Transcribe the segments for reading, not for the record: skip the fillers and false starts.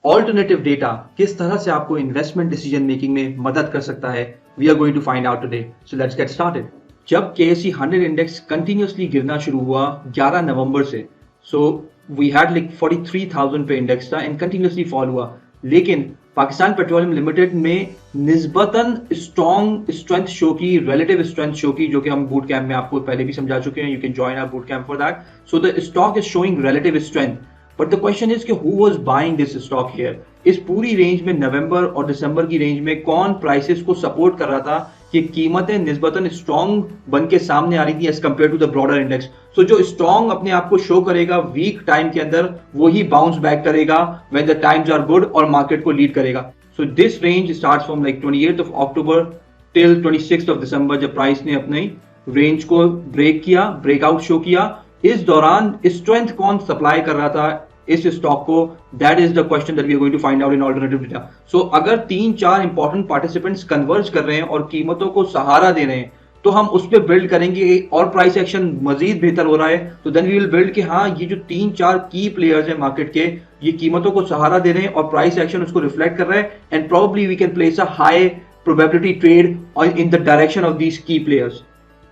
Alternative data किस तरह से आपको इन्वेस्टमेंट डिसीजन मेकिंग में मदद कर सकता है, we are going to find out today. So let's get started. जब KSE 100 इंडेक्स कंटिन्यूसली गिरना शुरू हुआ 11 नवंबर से, सो वी हैड लाइक 43,000 पे इंडेक्स था एंड कंटिन्यूसली फॉल हुआ, लेकिन पाकिस्तान पेट्रोलियम लिमिटेड में निस्बतन स्ट्रॉन्ग स्ट्रेंथ शो की, रिलेटिव स्ट्रेंथ शो की, जो कि हम बूट कैंप में आपको पहले भी समझा चुके हैं। You can join our boot camp for that. So the stock is showing relative strength, but the question is कि who was buying this stock here. इस पूरी रेंज में, नवंबर और दिसंबर की रेंज में, कौन प्राइसेस को सपोर्ट कर रहा था कि कीमतें निस्बतन स्ट्रॉन्ग बन के सामने आ रही थी as compared to the broader index. So जो स्ट्रॉन्ग अपने आप को शो करेगा वीक टाइम के अंदर, वही बाउंस बैक करेगा when the times are good और मार्केट को लीड करेगा। So this range starts from like 28th of October till 26th of December, जब प्राइस ने अपनी रेंज को ब्रेक किया, ब्रेकआउट शो किया। इस दौरान स्ट्रेंथ कौन सप्लाई कर रहा था इस स्टॉक को, that is the question that we are going to find out in alternative data. So अगर 3-4 इंपॉर्टेंट पार्टिसिपेंट्स कन्वर्ज कर रहे हैं और कीमतों को सहारा दे रहे हैं, तो हम उस पर बिल्ड करेंगे और प्राइस एक्शन मजीद बेहतर हो रहा है तो देन वी विल बिल्ड कि हाँ, ये जो 3-4 की प्लेयर्स हैं मार्केट के, ये कीमतों को सहारा दे रहे हैं और प्राइस एक्शन उसको रिफ्लेक्ट कर रहा है, and probably we can place a high probability trade in the direction of these key players.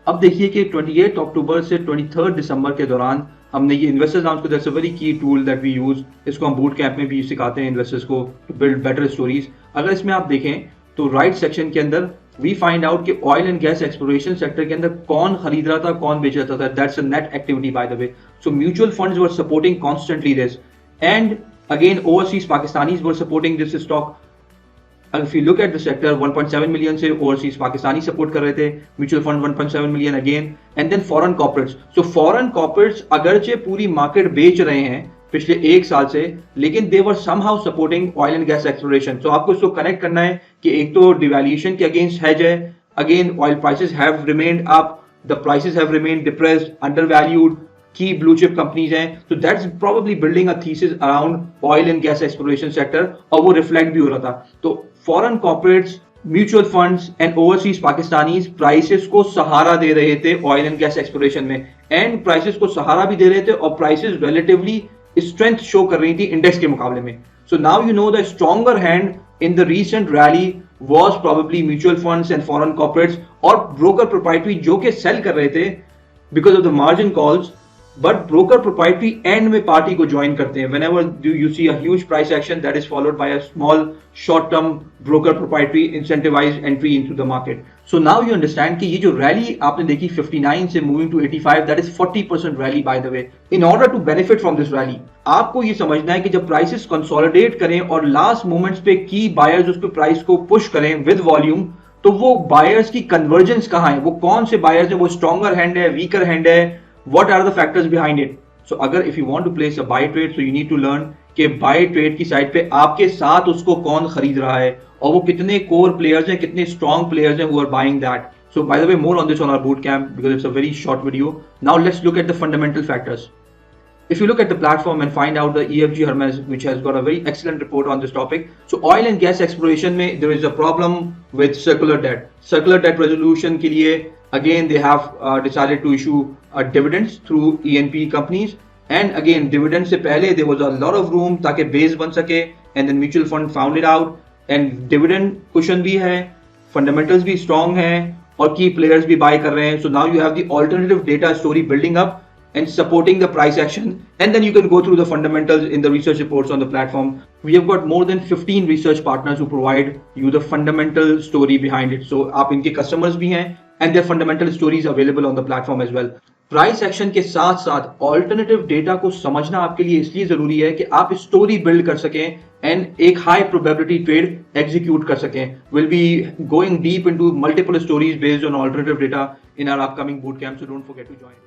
अब देखिए कि 28 अक्टूबर से 23 दिसंबर के दौरान हमने ये इन्वेस्टर्स नाउंस को, दैट्स अ वेरी की टूल दैट वी यूज। इसको हम बूट कैंप में भी सिखाते हैं इन्वेस्टर्स को टू बिल्ड बेटर स्टोरीज। अगर इसमें आप देखें तो राइट सेक्शन के अंदर वी फाइंड आउट कि oil and gas exploration sector के अंदर कौन खरीद रहा था, कौन बेच रहा था। That's a net activity by the way. So mutual funds were supporting constantly this, and again overseas Pakistanis were supporting this stock. If you look at the sector, 1.7 million से ओवरसीज पाकिस्तानी सपोर्ट कर रहे थे, mutual fund 1.7 million again, and then foreign corporates. So foreign corporates अगरचे पूरी market बेच रहे हैं पिछले 1 साल से, लेकिन they were somehow supporting oil and gas exploration. So आपको इसको कनेक्ट करना है कि एक तो डिवैल्यूएशन के अगेंस्ट हेज है, again oil prices have remained up, the prices have remained depressed, undervalued, की ब्लू चिप कंपनीज हैं। तो that's probably building a thesis around oil and gas exploration sector, और वो रिफ्लेक्ट भी हो रहा था। तो foreign corporates, mutual funds and overseas Pakistanis prices को सहारा दे रहे थे ऑयल एंड गैस एक्सप्लोरेशन में, एंड प्राइसेस को सहारा भी दे रहे थे और प्राइसेस रिलेटिवली स्ट्रेंथ शो कर रही थी इंडेक्स के मुकाबले में। So now you know the stronger hand in the recent rally was probably mutual funds and foreign corporates और broker proprietary, जो कि सेल कर रहे थे because of the margin calls, but broker proprietary and में पार्टी को join करते हैं। whenever you see a huge price action, that is followed by a small short term broker proprietary incentivized entry into the market. So now you understand कि ये जो rally आपने देखी 59 से moving to 85, that is 40% rally by the way. In order to benefit from this rally, आपको ये समझना है कि जब प्राइसेस कंसोलिडेट करें और लास्ट मोमेंट्स पे की बायर्स उस पे प्राइस को पुश करें विद वॉल्यूम, तो वो बायर्स की कन्वर्जेंस कहाँ है, वो कौन से बायर्स है, वो स्ट्रॉन्गर हैंड है, वीकर हैंड है, what are the factors behind it. So अगर if you want to place a buy trade, so you need to learn कि buy trade की साइड पे आपके साथ उसको कौन खरीद रहा है और वो कितने core players हैं, कितने strong players हैं who are buying that. So by the way, more on this on our bootcamp because it's a very short video. Now let's look at the fundamental factors. If you look at the platform and find out the EFG Hermes, which has got a very excellent report on this topic. So oil and gas exploration में there is a problem with circular debt. Circular debt resolution के लिए again they have decided to issue dividends through E&P companies, and again dividends से पहले there was a lot of room ताकि base बन सके, and then mutual fund found it out, and dividend cushion भी है, fundamentals भी strong है और key players भी buy कर रहे हैं. So now you have the alternative data story building up and supporting the price action, and then you can go through the fundamentals in the research reports on the platform. We have got more than 15 research partners who provide you the fundamental story behind it. So आप इनके customers भी हैं and their fundamental stories available on the platform as well. Price action के साथ साथ alternative data को समझना आपके लिए इसलिए जरूरी है कि आप स्टोरी बिल्ड कर सकें एंड एक हाई प्रोबेबिलिटी ट्रेड एग्जीक्यूट कर सकें. Will be going deep into multiple stories based on alternative data in our upcoming bootcamp, so don't forget to join.